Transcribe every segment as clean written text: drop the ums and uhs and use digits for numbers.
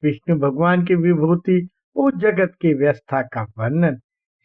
विष्णु भगवान की विभूति और जगत की व्यवस्था का वर्णन।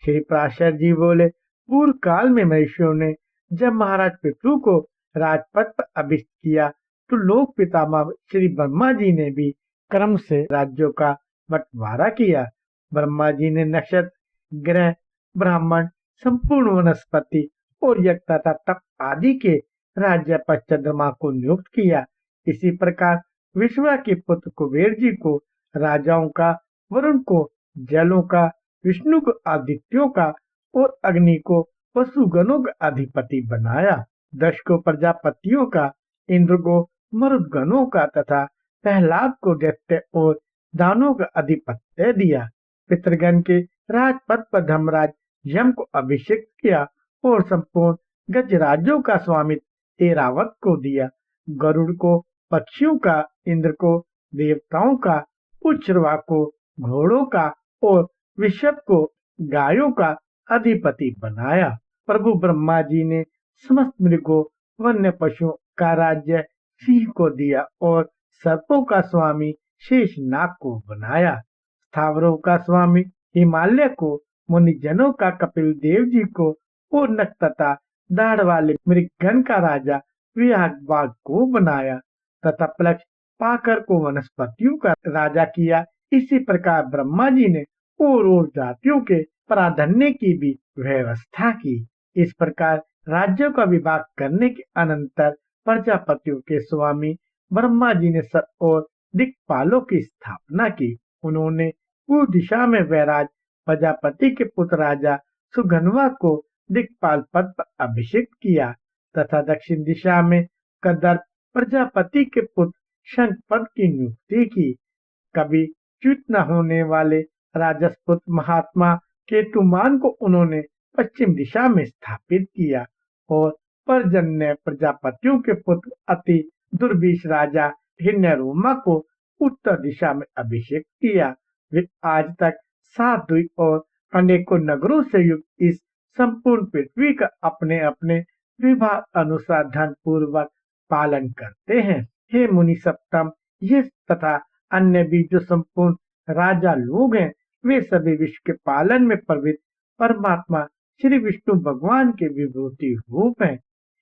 श्री पराशर जी बोले, पूर्व काल में महर्षियों ने जब महाराज पितरु को राजपद पर अभिषिक्त किया तो लोक पितामह श्री ब्रह्मा जी ने भी क्रम से राज्यों का बंटवारा किया। ब्रह्मा जी ने नक्षत्र, ग्रह, ब्राह्मण, संपूर्ण वनस्पति और यज्ञ तथा तप आदि के राज्य पर चंद्रमा को नियुक्त किया। इसी प्रकार विश्वा के पुत्र कुबेर जी को राजाओं का, वरुण को जलों का, विष्णु को आदित्यों का और अग्नि को पशुगणों का अधिपति बनाया। दक्ष को प्रजापतियों का, इंद्र को मरुदगणों का तथा प्रहलाद को दैत्य और दानों का अधिपत्य दिया। पितृगण के राजपद पर धर्मराज यम को अभिषेक किया और संपूर्ण गजराज्यों का स्वामित्व ऐरावत को दिया। गरुड़ को पक्षियों का, इंद्र को देवताओं का, उच्छ्रवा को घोड़ों का और विषभ को गायों का अधिपति बनाया। प्रभु ब्रह्मा जी ने समस्त मृगों, वन्य पशुओं का राज्य सिंह को दिया और सर्पों का स्वामी शेषनाग को बनाया। स्थावरों का स्वामी हिमालय को, मुनिजनों का कपिल देव जी को और नख तथा दाढ़ वाले मृगगण का राजा विभाग को बनाया तथा प्लक्ष पाकर को वनस्पतियों का राजा किया। इसी प्रकार ब्रह्मा जी ने और जातियों के प्राधान्य की भी व्यवस्था की। इस प्रकार राज्यों का विभाग करने के अनंतर प्रजापतियों के स्वामी ब्रह्मा जी ने सब और दिक्पालों की स्थापना की। उन्होंने पूर्व दिशा में वैराज प्रजापति के पुत्र राजा सुगन्वा को दिक्पाल पद पर अभिषेक किया तथा दक्षिण दिशा में कदर्प प्रजापति के पुत्र शंख पद की नियुक्ति की। कभी च्युत न होने वाले राजपुत्र महात्मा केतुमान को उन्होंने पश्चिम दिशा में स्थापित किया और पर्जन्य प्रजापतियों के पुत्र अति दुर्विष राजा हिरण्यरोमा को उत्तर दिशा में अभिषेक किया। वे आज तक 7 द्वीप और अनेकों नगरों से युक्त इस संपूर्ण पृथ्वी का अपने अपने विभाग अनुसार धन पूर्वक पालन करते हैं। हे मुनि सप्तम, ये तथा अन्य भी जो संपूर्ण राजा लोग हैं, वे सभी विश्व के पालन में प्रवृत्त परमात्मा श्री विष्णु भगवान के विभूति रूप हैं।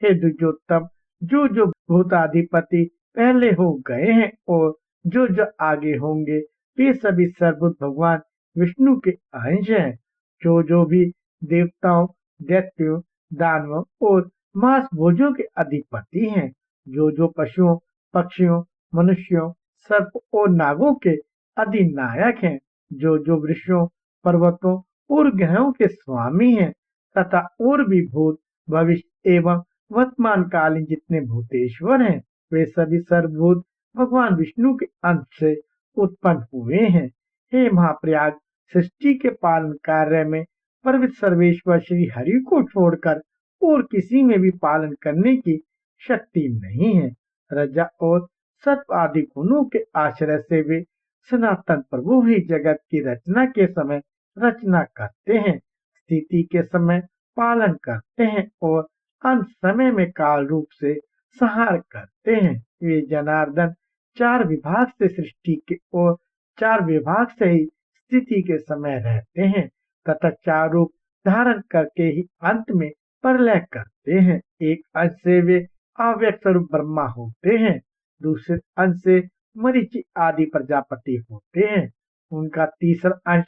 हे द्विजोत्तम, जो जो भूताधिपति पहले हो गए हैं और जो जो आगे होंगे, वे सभी सर्वभूत भगवान विष्णु के अंश हैं। जो जो भी देवताओं, दैत्यों, दानवों और मांस भोजों के अधिपति हैं, जो जो पशुओं, पक्षियों, मनुष्यों, सर्प और नागों के अधिनायक हैं, जो जो वृक्षों, पर्वतों और ग्रहों के स्वामी हैं तथा और भी भूत, भविष्य एवं वर्तमान कालीन जितने भूतेश्वर हैं, वे सभी सर्वभूत भगवान विष्णु के अंश से उत्पन्न हुए हैं। हे महाप्रयाग, सृष्टि के पालन कार्य में प्रवृत्त सर्वेश्वर श्री हरि को छोड़कर और किसी में भी पालन करने की शक्ति नहीं है। रजा और सत्व आदि गुणों के आश्रय से वे सनातन प्रभु ही जगत की रचना के समय रचना करते हैं, स्थिति के समय पालन करते हैं और अंत समय में काल रूप से संहार करते हैं। वे जनार्दन 4 विभाग से सृष्टि के और 4 विभाग से ही स्थिति के समय रहते हैं तथा 4 रूप धारण करके ही अंत में प्रलय करते हैं। एक अंश से वे अव्यक्त स्वरूप ब्रह्मा होते हैं, दूसरे अंश से मरीचि आदि प्रजापति होते हैं, उनका तीसरा अंश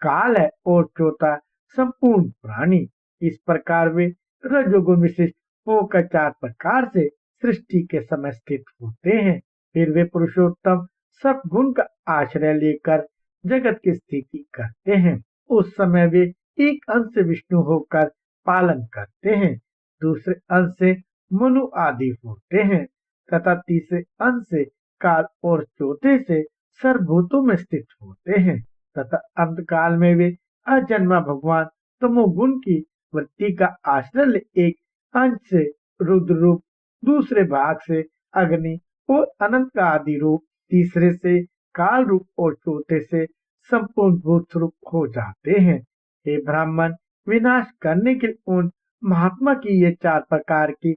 काल है और चौथा संपूर्ण प्राणी। इस प्रकार वे रजोगुण विशिष्ट होकर 4 प्रकार से सृष्टि के समय स्थित होते हैं। फिर वे पुरुषोत्तम सब गुण का आश्रय लेकर जगत की स्थिति करते हैं। उस समय वे एक अंश से विष्णु होकर पालन करते हैं, दूसरे अंश से मनु आदि होते हैं तथा तीसरे अंश से काल और चौथे से सर्वभूतों में स्थित होते हैं तथा अंत काल में वे अजन्मा भगवान तमोगुण की वृत्ति का आश्रय ले एक अंश से रुद्र रूप, दूसरे भाग से अग्नि और अनंत का आदि रूप, तीसरे से काल रूप और चौथे से संपूर्ण भूत रूप हो जाते हैं। हे ब्राह्मण, विनाश करने के उन महात्मा की ये 4 प्रकार की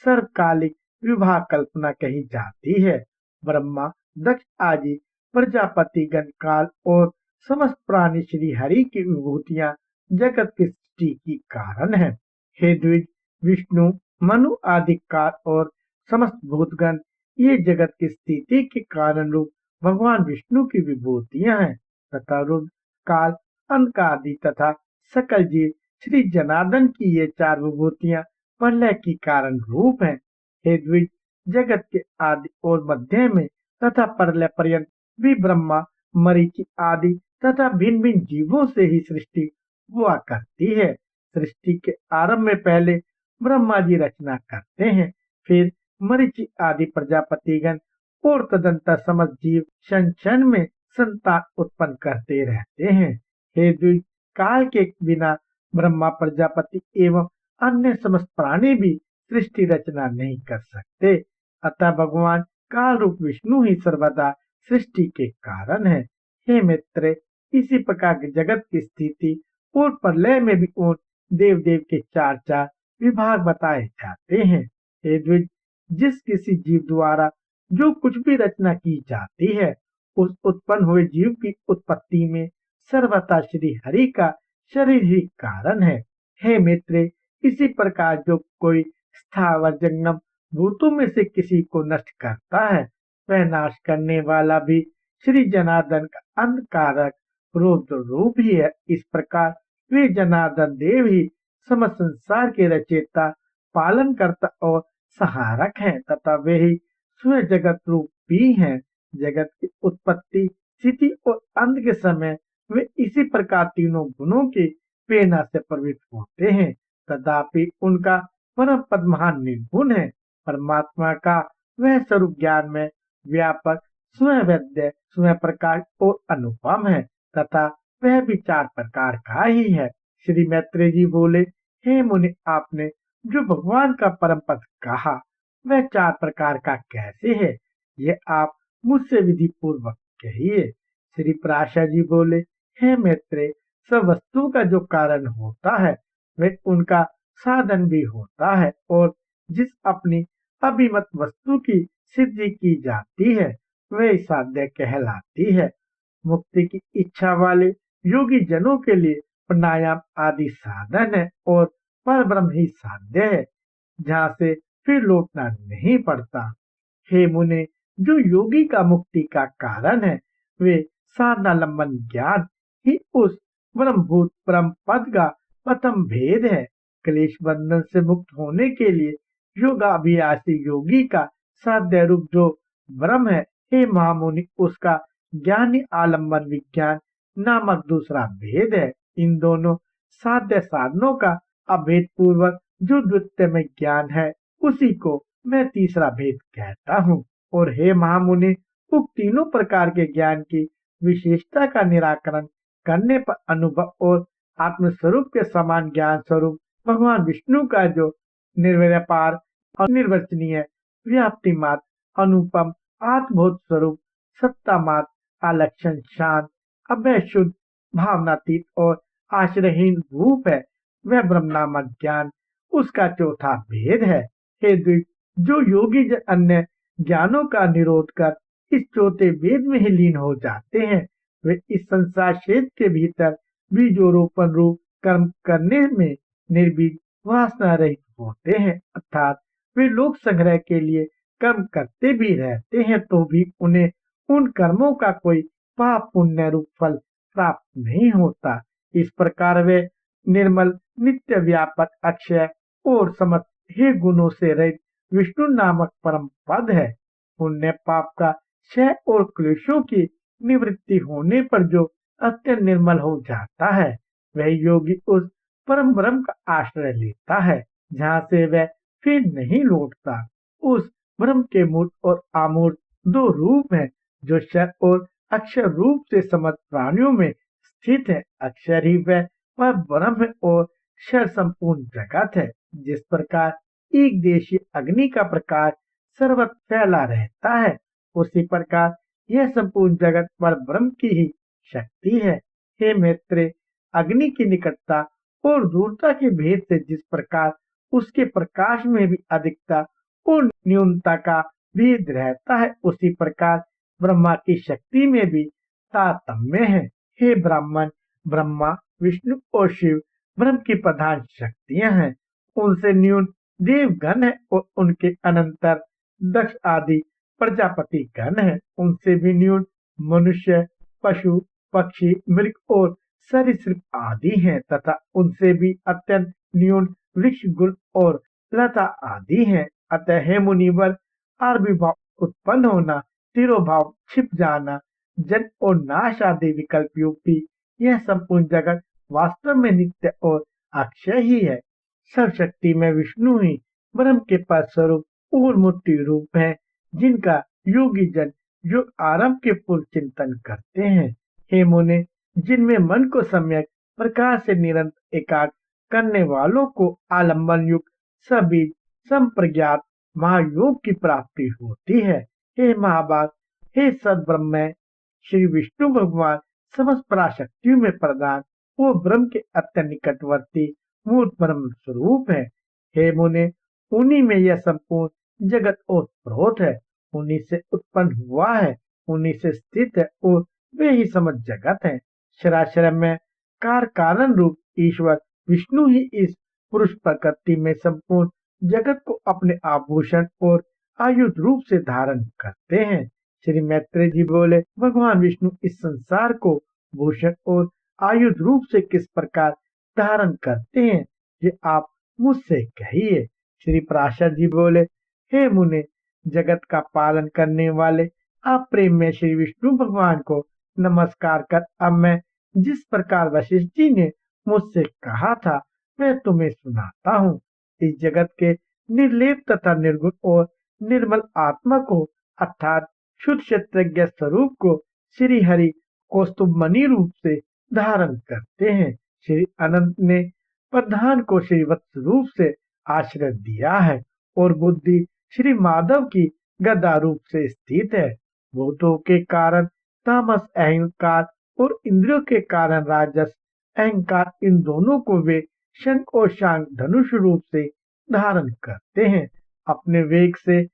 सर्वकालिक विभाग कल्पना कही जाती है। ब्रह्मा, दक्ष आदि प्रजापतिगण काल और समस्त प्राणी श्री हरि की विभूतियां जगत की सृष्टि की कारण है। हे द्विज, विष्णु, मनु आदि काल और समस्त भूतगण ये जगत की स्थिति के कारण रूप भगवान विष्णु की विभूतियां हैं तथा रुद्र, काल, अंक आदि तथा सकल जीव श्री जनार्दन की ये चार विभूतियां प्रलय की कारण रूप हैं। हे द्विज, जगत के आदि और मध्य में तथा प्रलय पर्यंत भी ब्रह्मा, मरीचि आदि तथा भिन्न भिन्न जीवों से ही सृष्टि हुआ करती है। सृष्टि के आरंभ में पहले ब्रह्मा जी रचना करते हैं, फिर मरीचि आदि प्रजापतिगण और तदंतर समस्त जीव क्षण क्षण में संतान उत्पन्न करते रहते हैं। हे द्विज, काल के बिना ब्रह्मा, प्रजापति एवं अन्य समस्त प्राणी भी सृष्टि रचना नहीं कर सकते। अतः भगवान काल रूप विष्णु ही सर्वदा सृष्टि के कारण है। हे मित्र, इसी प्रकार के जगत की स्थिति और प्रलय में भी उन देव देव के चार चार विभाग बताए जाते हैं। हे द्विज, जिस किसी जीव द्वारा जो कुछ भी रचना की जाती है, उस उत्पन्न हुए जीव की उत्पत्ति में सर्वथा श्री हरि का शरीर ही कारण है। हे मित्र, इसी प्रकार जो कोई स्थावर जंगम भूतों में से किसी को नष्ट करता है, वह नाश करने वाला भी श्री जनार्दन का अंधकारक रुद्र रूप ही है। इस प्रकार वे जनार्दन देव ही समस्त संसार के रचयिता, पालन करता और सहारक हैं तथा वे ही स्वयं जगत रूप भी हैं। जगत की उत्पत्ति, स्थिति और अंत के समय वे इसी प्रकार तीनों गुणों की प्रेरणा से प्रवृत्त होते हैं। तथापि उनका परम पद महान निर्गुण है। परमात्मा का वह स्वरूप ज्ञान में व्यापक, स्वयं वेद्य, स्वयं प्रकाश और अनुपम है तथा वह भी चार प्रकार का ही है। श्री मैत्रेय जी बोले, हे मुनि, आपने जो भगवान का परम पद कहा वह चार प्रकार का कैसे है, ये आप मुझसे विधि पूर्वक कहिए। श्री पराशर जी बोले, हे मैत्रेय, सब वस्तु का जो कारण होता है वह उनका साधन भी होता है, और जिस अपनी अभिमत वस्तु की सिद्धि की जाती है वह साध्य कहलाती है। मुक्ति की इच्छा वाले योगी जनों के लिए प्राणायाम आदि साधन है और पर ब्रह्म ही साध्य है, जहाँ से फिर लौटना नहीं पड़ता। हे मुने, जो योगी का मुक्ति का कारण है वे साधनालंबन ज्ञान ही उस ब्रह्मभूत परम पद का प्रथम भेद है। क्लेश बंधन से मुक्त होने के लिए योगाभ्यासी योगी का साध्य रूप जो ब्रह्म है, हे महामुनि, उसका ज्ञानी आलम्बन विज्ञान नामक दूसरा भेद है। इन दोनों साध्य साधनों का अभेद पूर्वक जो द्वितीय में ज्ञान है उसी को मैं तीसरा भेद कहता हूँ। और हे महामुनि, उक्त तीनों प्रकार के ज्ञान की विशेषता का निराकरण करने पर अनुभव और आत्मस्वरूप के समान ज्ञान स्वरूप भगवान विष्णु का जो निर्व्यापार, अनिर्वचनीय, व्याप्ति मात्र, अनुपम, आत्मभूत स्वरूप, सत्ता मात्र, अलक्षण, शांत, अभय, शुद्ध, भावनातीत और आश्रयहीन रूप है, वह ब्रह्म नामक ज्ञान उसका चौथा भेद है। हे द्विज, जो योगी जन अन्य ज्ञानों का निरोध कर इस चौथे भेद में ही लीन हो जाते हैं, वे इस संसार क्षेत्र के भीतर बीजोरोपण रूप कर्म करने में निर्बीज, वासना रहित होते हैं। अर्थात वे लोक संग्रह के लिए कर्म करते भी रहते हैं तो भी उन्हें उन कर्मों का कोई पाप पुण्य रूप फल प्राप्त नहीं होता। इस प्रकार वे निर्मल, नित्य व्यापक, अक्षय और समस्त हे गुणों से रहित विष्णु नामक परम पद है। पुण्य पाप का क्षय और क्लेशों की निवृत्ति होने पर जो अत्यंत निर्मल हो जाता है, वह योगी उस परम ब्रह्म का आश्रय लेता है, जहाँ से वह फिर नहीं लौटता। उस ब्रह्म के मूर्त और अमूर्त दो रूप हैं, जो क्षर और अक्षर रूप से समस्त प्राणियों में स्थित है। अक्षर ही वह ब्रह्म है और क्षर संपूर्ण जगत है। जिस प्रकार एक देशीय अग्नि का प्रकाश सर्वत्र फैला रहता है, उसी प्रकार यह संपूर्ण जगत पर ब्रह्म की ही शक्ति है। हे मैत्रेय, अग्नि की निकटता और दूरता के भेद से जिस प्रकार उसके प्रकाश में भी अधिकता और न्यूनता का भेद रहता है, उसी प्रकार ब्रह्मा की शक्ति में भी तारतम्य है। हे ब्राह्मण, ब्रह्मा, विष्णु और शिव ब्रह्म की प्रधान शक्तियां हैं। उनसे न्यून देवगण है और उनके अनंतर दक्ष आदि प्रजापति गण है। उनसे भी न्यून मनुष्य, पशु, पक्षी, मृग और सरीसृप आदि हैं तथा उनसे भी अत्यंत न्यून वृक्ष, गुल और लता आदि हैं। अतः हे मुनिवर, आविर्भाव उत्पन्न होना, तिरोभाव छिप जाना, जन्म और नाश आदि विकल्प युक्ति यह संपूर्ण जगत वास्तव में नित्य और अक्षय ही है। सर्वशक्ति में विष्णु ही ब्रह्म के पद स्वरूप और मूर्ति रूप है, जिनका योगी जन योग आरंभ के पूर्व चिंतन करते हैं। हे मुने, जिनमें मन को सम्यक प्रकार से निरंतर एकाग्र करने वालों को आलम्बन युक्त सभी संप्रज्ञात महायोग की प्राप्ति होती है। हे महाभाग, हे सद्ब्रह्म, श्री विष्णु भगवान समस्त पराशक्तियों में प्रधान वो ब्रह्म के अत्यंत निकटवर्ती मूर्त ब्रह्म स्वरूप है। हे मुने, उन्हीं में यह संपूर्ण जगत ओतप्रोत है, उन्हीं से उत्पन्न हुआ है, उन्हीं से स्थित है और वे ही समस्त जगत है। शराशर में कारण रूप ईश्वर विष्णु ही इस पुरुष प्रकृति में संपूर्ण जगत को अपने आभूषण और आयुध रूप से धारण करते हैं। श्री मैत्रेय जी बोले, भगवान विष्णु इस संसार को भूषण और आयुध रूप से किस प्रकार धारण करते हैं, ये आप मुझसे कहिए। श्री पराशर जी बोले, हे मुने, जगत का पालन करने वाले आप प्रेम में श्री विष्णु भगवान को नमस्कार कर अब मैं जिस प्रकार वशिष्ठ जी ने मुझसे कहा था मैं तुम्हें सुनाता हूँ। इस जगत के निर्लेप तथा निर्गुण और निर्मल आत्मा को अर्थात शुद्ध क्षेत्रज्ञ स्वरूप को श्री हरि कौस्तुभमणि रूप से धारण करते हैं। श्री अनंत ने प्रधान को श्री वत्स रूप से आश्रय दिया है और बुद्धि श्री माधव की गदा रूप से स्थित है। भूतों के कारण तामस अहंकार और इंद्रियों के कारण राजस अहंकार, इन दोनों को वे शंख और शांग धनुष रूप से धारण करते हैं। अपने वेग से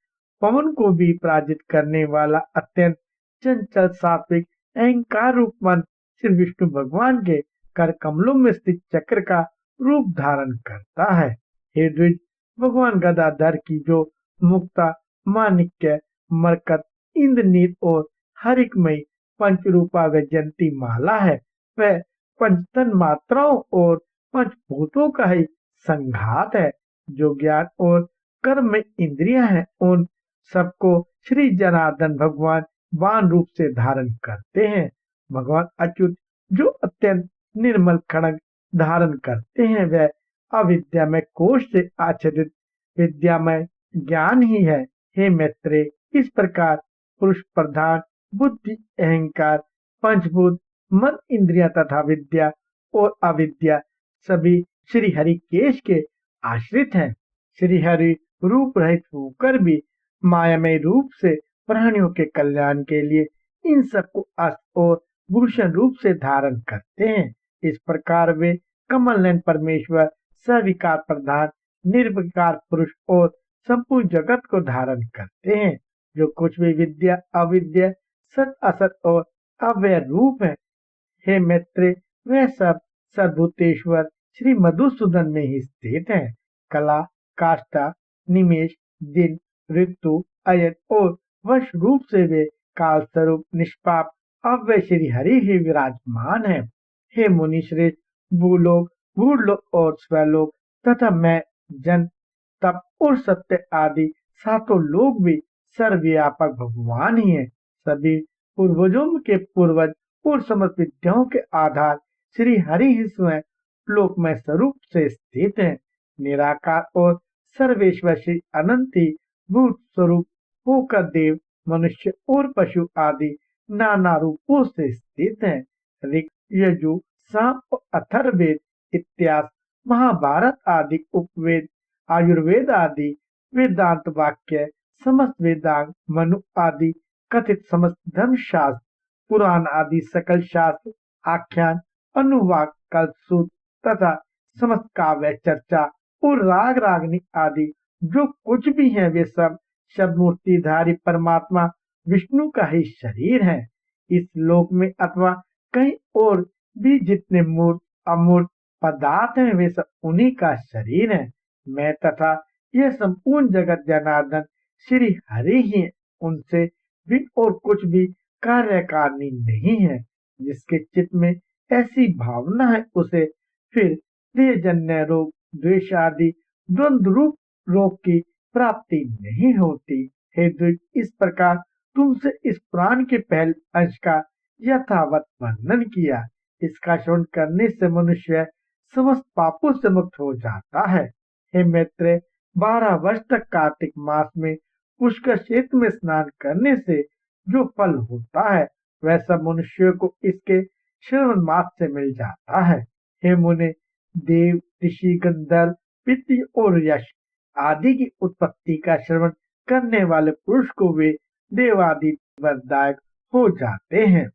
पवन को भी पराजित करने वाला अत्यंत चंचल सात्विक अहंकार रूप मन श्री विष्णु भगवान के कर कमलों में स्थित चक्र का रूप धारण करता है। हे द्विज, भगवान गदाधर की जो मुक्ता, माणिक्य, मरकत, इंद्रनील और हरिकमयी पंचरूपा वैजयंती माला है, वह पंचतन मात्राओं और पंचभूतों का ही संघात है। जो ज्ञान और कर्म में इंद्रियां हैं, उन सबको श्री जनार्दन भगवान बाण रूप से धारण करते हैं। भगवान अच्युत जो अत्यंत निर्मल खड़ग धारण करते हैं, वह अविद्यामय कोश से आच्छादित विद्यामय ज्ञान ही है। हे मैत्रेय, इस प्रकार पुरुष प्रधान बुद्धि, अहंकार, पंचभूत, मन, इंद्रिया तथा विद्या और अविद्या सभी श्री हरि केश के आश्रित हैं। श्री हरि रूप रहित होकर भी मायामय रूप से प्राणियों के कल्याण के लिए इन सबको अस्त्र और भूषण रूप से धारण करते हैं। इस प्रकार वे कमल नयन परमेश्वर सविकार प्रधान निर्विकार पुरुष और संपूर्ण जगत को धारण करते हैं। जो कुछ भी विद्या, अविद्या, सत, असत और अव्यय रूप है, हे मैत्रेय, वह सब सद्भूतेश्वर श्री मधुसूदन में ही स्थित है। कला, काष्ठा, निमेष, दिन, ऋतु, अयन और वर्ष रूप से वे काल स्वरूप निष्पाप अव्यय श्री हरि ही विराजमान है। हे मुनि श्रेष्ठ, भूलोक, भूलोक और स्वलोक तथा मैं जन, तप और सत्य आदि सातों लोग भी सर्वव्यापक भगवान ही है। सभी पूर्वजों के पूर्वज और समस्त विद्याओं के आधार श्री हरि ही स्वयं लोक में स्वरूप से स्थित है। निराकार और सर्वेश्वर श्री अनंत ही भूत स्वरूप होकर देव, मनुष्य और पशु आदि नाना रूपों से स्थित है। ऋग, यजु, साम और अथर्ववेद इत्यादि महाभारत आदि उपवेद, आयुर्वेद आदि वेदांत वाक्य, समस्त वेदांग, मनु आदि कथित समस्त धर्म शास्त्र, पुराण आदि सकल शास्त्र, आख्यान, अनुवाक, कल्पसूत्र तथा समस्त काव्य, चर्चा और राग रागनी आदि जो कुछ भी है, वे सब शब्द मूर्तिधारी परमात्मा विष्णु का ही शरीर है। इस लोक में अथवा कहीं और भी जितने मूर्त अमूर्त पदार्थ हैं वे सब उन्हीं का शरीर है। मैं तथा यह संपूर्ण जगत जनार्दन श्री हरि ही हैं। उनसे भी और कुछ भी कार्यकारिणी नहीं है। जिसके चित्त में ऐसी भावना है उसे फिर देहजन्य रोग द्वेष आदि द्वंद्व रूप रोग की प्राप्ति नहीं होती। हे द्विज, इस प्रकार तुमसे इस पुराण के पहले अंश का यथावत वर्णन किया। इसका श्रवण करने से मनुष्य समस्त पापों से मुक्त हो जाता है। हे मैत्रेय, 12 वर्ष तक कार्तिक मास में पुष्कर क्षेत्र में स्नान करने से जो फल होता है वह सब मनुष्यों को इसके श्रवण मास से मिल जाता है। हे मुने, देव ऋषि गंधर्व पितृ और यश आदि की उत्पत्ति का श्रवण करने वाले पुरुष को वे देवादि वरदायक हो जाते हैं।